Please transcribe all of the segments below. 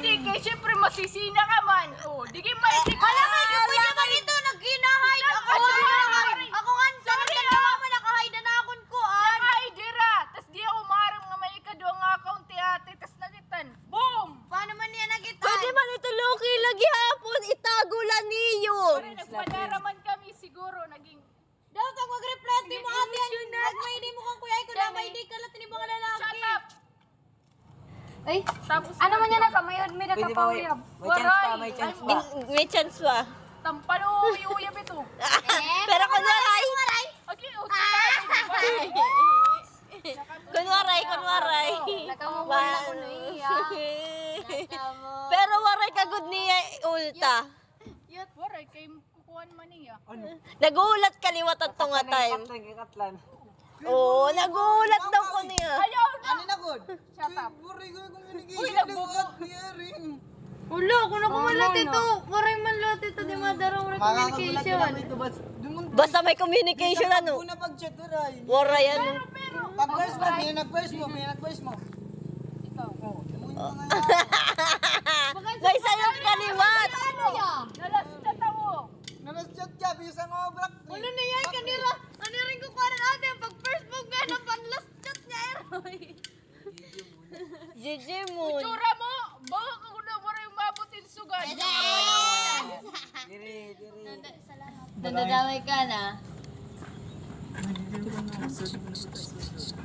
di kay syempre masisina ka man. Oh, di kay may di. Alam mo, yung pwede naman ito, nag-hide ako. Ako nga, saan ka naman mo, nakahide na akon ko, Ay, dira. Tas di ako maram nga may ikaduang account ti ate. Tas nagitan. Boom! Paano man niya nagitan? Pwede man ito Loki lagi hapon. Itago lang niyo. Pare, nagpadaraman kami siguro. Naging Daw, kag mag-reply, di mo ate, nag-may di mo kang kuya, ikaw na may di ka lang, di mo ka lalaki. shut up! Ay, Tapos ano man yan na, may nakapawiyab. Waray! May chance pa. Tampano uyab ito. Pero kunwaray. Okay, Kunwaray. Nakamawala ko na iya. Pero waray kagod niya ulta. Waray, kay kukuhan man niya. Nagulat kaliwat at tunga time. Katlan. Oo, nagulat daw ko niya. Ayaw na! Ano na good? Shut up. Buray ko yung communication. Uy, nagbubo. Ulo, kung ako malat ito, waray man lahat ito, di madarang communication. Basta may communication ano. Una pag-chat waray. Waray ano. Pag-verse mo, may nag-verse mo. Ikaw. May sayot kaliwat. Nalas na tao. Nalas-chat ka, bisa nga obrak. Ano na yan, kanira? Ano rin ko kuha ng ate, pag first book nga na pang last chat niya, Eroy. JJ Moon. Tsura mo! Baka ako na waray mabutin sugan. Diri. Nadadamay ka na.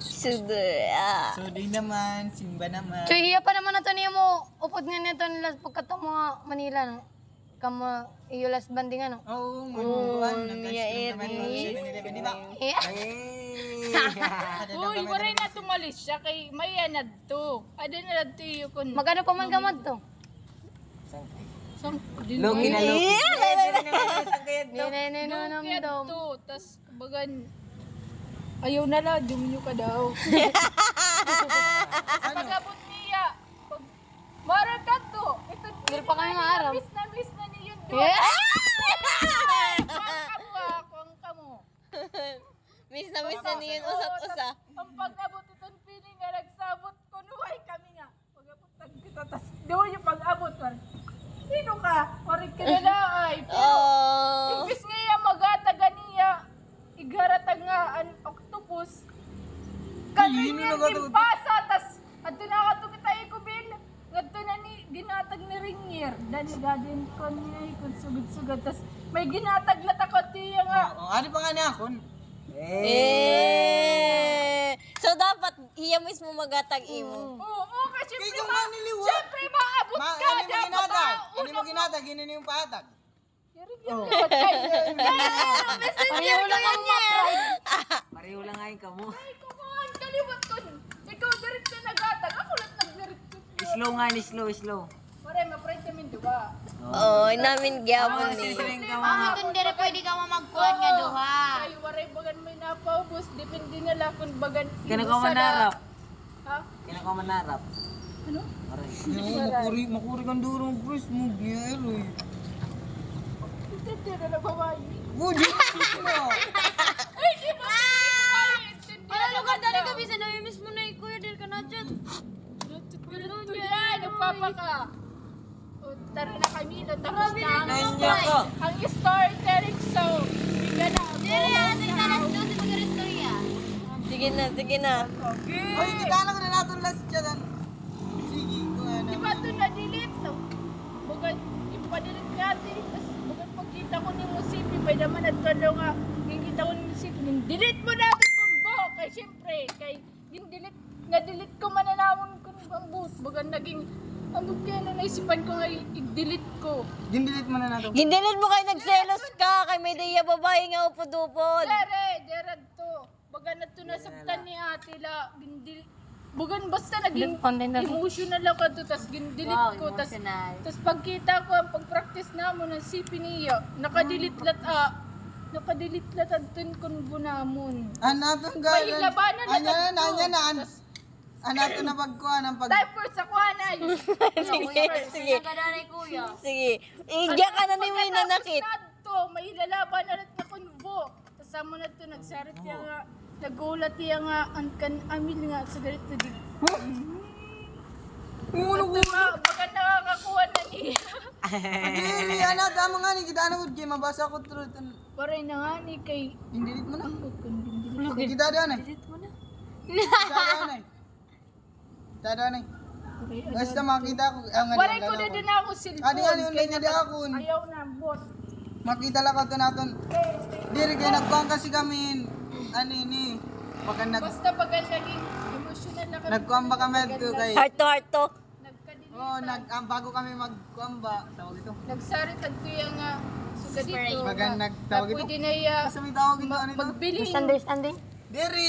Suda. So, di naman, Simba naman. Chuhiya pa naman na to niya mo, upod nga nito nila pagkatong mga Manila, no? Kama, iyo last banding ano? Oo, manuwan. yeah, Naman, di ba? Uy, waray na tumalis siya kay may anad to. Ada na lang tiyo kun. Magkano pa man kamad to? Logi na logi. Ninenenonam Kaya daw. to, tas bagan ayaw na lang, dumyo ka daw. Pag-abot niya, pag mara ka to, ito Hindi pa kami maaraw. miss na niyo yun. Kuwang kamo. Miss na niyo yung usat-usa. Ang pag-abot itong feeling nga nagsabot ko, nuhay kami nga. Pag-abot kita, tas doon yung pag-abot. Sino ka? Marig ka na lang ay. Oh. Imbis nga yung magataga niya, igaratag nga ang octopus. Kalin niya timpasa, tas ato na kato kita ikubin. Ato na ni ginatag ni Ringier. Dani gadin ko niya ikon sugod-sugod. Tas may ginatag na takot niya nga. Ano pa nga niya akon? So dapat iya mismo magatag imo. Oo, kasi Kaya siyempre nga niliwa. siyempre maabot ka. Ano mo dapat ginatag? mauna Ano mo ginatag? Ginano yung patag? Pareho lang ang Pareho lang ngayon ka mo. Ay, kukuhan, kaliwat ko. Ikaw diretso nagatag. Ako lang nagdiretso. Slow nga ni slow. Pare, ma-friend kami, diba? Oh, namin gyapon ni. Ang hindi pwede ka mamagkuhan nga duha. Ay, waray bagan may napaubos. Depende na lang kung bagan. Kaya ka manarap. Ha? Kaya ka manarap. Ano? Makuri kang durong first move niya, Eroy. Hindi na na babae. Would you mo? Ay, di ba? Ano lugar dali ka bisa na mismo na ikuya dil ka na dyan. Ganun yan, nagpapaka. O, tara na kami, natapos na Nandiyan ko. ang storytelling. So, bigyan na ako. Dili, ating talas doon si mag-restorya. Sige na. Okay. Ay, kita lang na natin last dyan. Sige ko ano. Di ba ito na-delete? No? Bagan, ipa-delete natin. Tapos, bagan pagkita ko ni Musipi, may naman nagkalo nga. Kikita ko ni Musipi, delete mo natin kung bo. Kay siyempre, kay na-delete ko mananamon kung ang booth. Bagan naging, ang kaya na naisipan ko nga i-delete ko. Gindilit mo na natin. Gindilit mo kay nagselos ka kay may diya babae nga upod-upod. Derad to. Bagan na ito nasabtan ni ate la. Bagan basta naging Content na to. emotional ako to. Tapos gindelete ko. Tapos pagkita ko, ang pag-practice na mo ng CP niya, nakadelete atun kun bunamon. Anatong May galan. labanan na Anya na. Tas, Anato na pagkuhan ang pag... diaper sa kuhanay. Sige. Nagadanay kuya. Sige. Igya ka na ni may nanakit. May lalaban na rin na kunbo. Kasama na ito, nagsarit niya nga. Nagulat niya nga, ang amil nga sa ganito di. Ulo ko. Baka Dili, ano, tama nga ni, kita ano, Jay, mabasa ko truth. Paray na nga ni kay... Indilit mo na. Ambot ko, dindilit. Kita doon eh. Kita doon eh. Kita doon eh. Paray, Basta makita ko. Waray ko na din ako cellphone. Adi nga ni, online niya di ako. Ayaw na, boss. Makita lang ko ito natin. Diri kayo nagkuhan kasi kami. Ano ini. Baka Basta bagal naging emotional na kami. nagkuhan ba kami ito kay. Heart to heart to. Nagkadili. Oo, bago kami magkuhan ba. Tawag ito. Nagsarit at kuya nga. Suga dito. Bagan nagtawag ito. Pwede na iya Basta may tawag ito. Ano ito? magbiling. Misunderstanding? Diri.